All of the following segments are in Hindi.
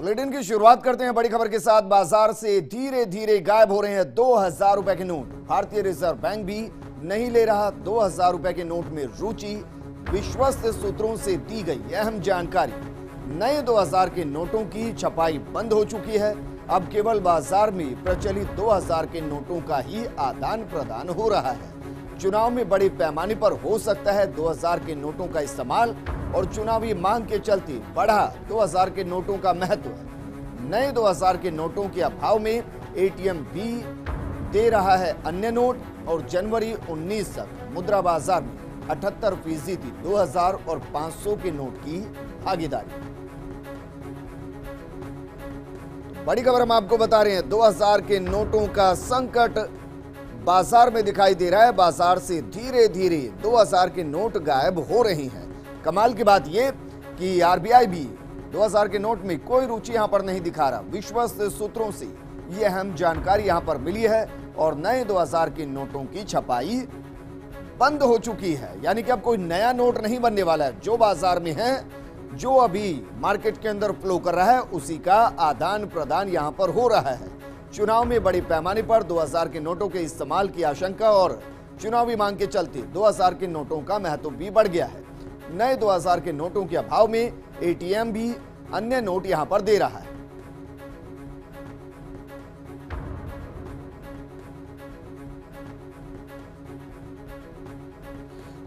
बुलेटिन की शुरुआत करते हैं बड़ी खबर के साथ। बाजार से धीरे धीरे गायब हो रहे हैं 2000 रुपए के नोट। भारतीय रिजर्व बैंक भी नहीं ले रहा 2000 रुपए के नोट में रुचि। विश्वस्त सूत्रों से दी गई अहम जानकारी, नए 2000 के नोटों की छपाई बंद हो चुकी है। अब केवल बाजार में प्रचलित 2000 के नोटों का ही आदान प्रदान हो रहा है। चुनाव में बड़े पैमाने पर हो सकता है 2000 के नोटों का इस्तेमाल और चुनावी मांग के चलते बढ़ा 2000 के नोटों का महत्व है। नए 2000 के नोटों के अभाव में एटीएम भी दे रहा है अन्य नोट और जनवरी 19 तक मुद्रा बाजार में 78% थी 2000 और 500 के नोट की भागीदारी। बड़ी खबर हम आपको बता रहे हैं, 2000 के नोटों का संकट बाजार में दिखाई दे रहा है। बाजार से धीरे धीरे 2000 के नोट गायब हो रही हैं। कमाल की बात यह कि आरबीआई भी 2000 के नोट में कोई रुचि यहां पर नहीं दिखा रहा। विश्वस्त सूत्रों से यह अहम जानकारी यहां पर मिली है और नए 2000 के नोटों की छपाई बंद हो चुकी है। यानी कि अब कोई नया नोट नहीं बनने वाला है। जो बाजार में है, जो अभी मार्केट के अंदर फ्लो कर रहा है, उसी का आदान प्रदान यहां पर हो रहा है। चुनाव में बड़े पैमाने पर 2000 के नोटों के इस्तेमाल की आशंका और चुनावी मांग के चलते 2000 के नोटों का महत्व भी बढ़ गया है। नए 2000 के नोटों के अभाव में एटीएम भी अन्य नोट यहां पर दे रहा है।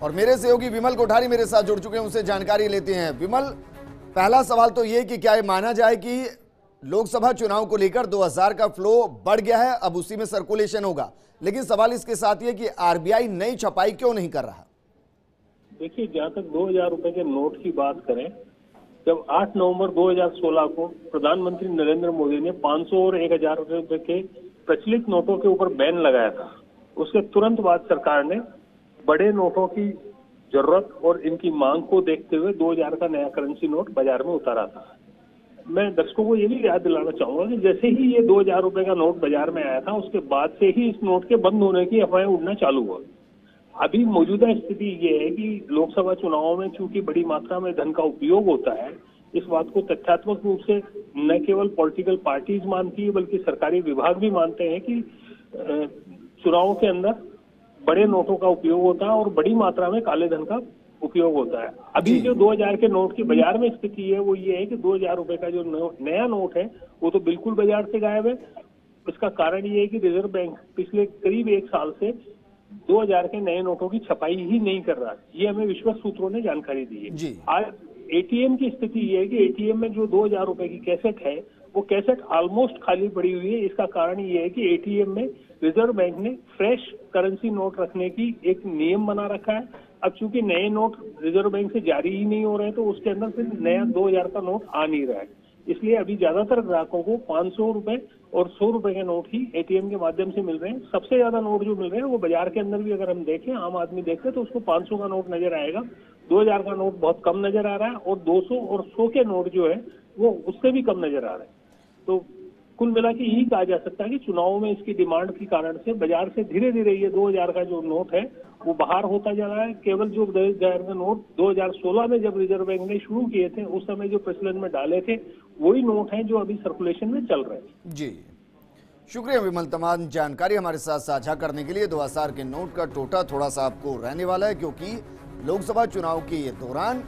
और मेरे सहयोगी विमल कोठारी मेरे साथ जुड़ चुके हैं, उनसे जानकारी लेते हैं। विमल, पहला सवाल तो यह कि क्या ये माना जाए कि लोकसभा चुनाव को लेकर 2000 का फ्लो बढ़ गया है, अब उसी में सर्कुलेशन होगा, लेकिन सवाल इसके साथ ये कि आरबीआई नई छपाई क्यों नहीं कर रहा? देखिए, जहां तक 2000 रुपए के नोट की बात करें, जब 8 नवंबर 2016 को प्रधानमंत्री नरेंद्र मोदी ने 500 और 1000 रुपए के प्रचलित नोटों के ऊपर बैन लगाया था, उसके तुरंत बाद सरकार ने बड़े नोटों की जरूरत और इनकी मांग को देखते हुए 2000 का नया करेंसी नोट बाजार में उतारा था। मैं दर्शकों को ये भी याद दिलाना चाहूंगा कि जैसे ही ये 2000 रुपए का नोट बाजार में आया था, उसके बाद से ही इस नोट के बंद होने की अफवाहें उड़ना चालू हुआ। अभी मौजूदा स्थिति ये है कि लोकसभा चुनावों में चूंकि बड़ी मात्रा में धन का उपयोग होता है, इस बात को तथ्यात्मक रूप से न केवल पॉलिटिकल पार्टीज मानती है बल्कि सरकारी विभाग भी मानते हैं कि चुनावों के अंदर बड़े नोटों का उपयोग होता है और बड़ी मात्रा में काले धन का उपयोग होता है। अभी जो 2000 के नोट की बाजार में स्थिति है वो ये है कि 2000 रुपए का जो नया नोट है वो तो बिल्कुल बाजार से गायब है। इसका कारण ये है कि रिजर्व बैंक पिछले करीब 1 साल से 2000 के नए नोटों की छपाई ही नहीं कर रहा। ये हमें विश्वस्त सूत्रों ने जानकारी दी है। आज एटीएम की स्थिति ये है कि एटीएम में जो 2000 रुपए की कैसेट है वो कैसेट ऑलमोस्ट खाली पड़ी हुई है। इसका कारण ये है कि एटीएम में रिजर्व बैंक ने फ्रेश करेंसी नोट रखने की एक नियम बना रखा है। अब चूंकि नए नोट रिजर्व बैंक से जारी ही नहीं हो रहे तो उसके अंदर फिर नया 2000 का नोट आ नहीं रहा है। इसलिए अभी ज्यादातर ग्राहकों को 500 रुपए और 100 रुपए के नोट ही एटीएम के माध्यम से मिल रहे हैं। सबसे ज्यादा नोट जो मिल रहे हैं वो बाजार के अंदर भी अगर हम देखें, आम आदमी देखे तो उसको 500 का नोट नजर आएगा, 2000 का नोट बहुत कम नजर आ रहा है और 200 और 100 के नोट जो है वो उससे भी कम नजर आ रहे हैं। तो कुल मिला के यही कहा जा सकता है कि चुनाव में इसकी डिमांड के कारण से बाजार से धीरे धीरे ये 2000 का जो नोट है वो बाहर होता जा रहा है। केवल जो 2000 का नोट 2016 में जब रिजर्व बैंक ने शुरू किए थे उस समय जो प्रचलन में डाले थे वही नोट हैं जो अभी सर्कुलेशन में चल रहे हैं। जी, शुक्रिया विमल तमाम जानकारी हमारे साथ साझा करने के लिए। 2000 के नोट का टोटा थोड़ा सा आपको रहने वाला है क्योंकि लोकसभा चुनाव के दौरान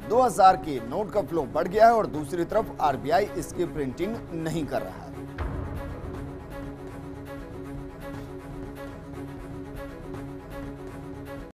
2000 के नोट का फ्लो बढ़ गया है और दूसरी तरफ आरबीआई इसकी प्रिंटिंग नहीं कर रहा है।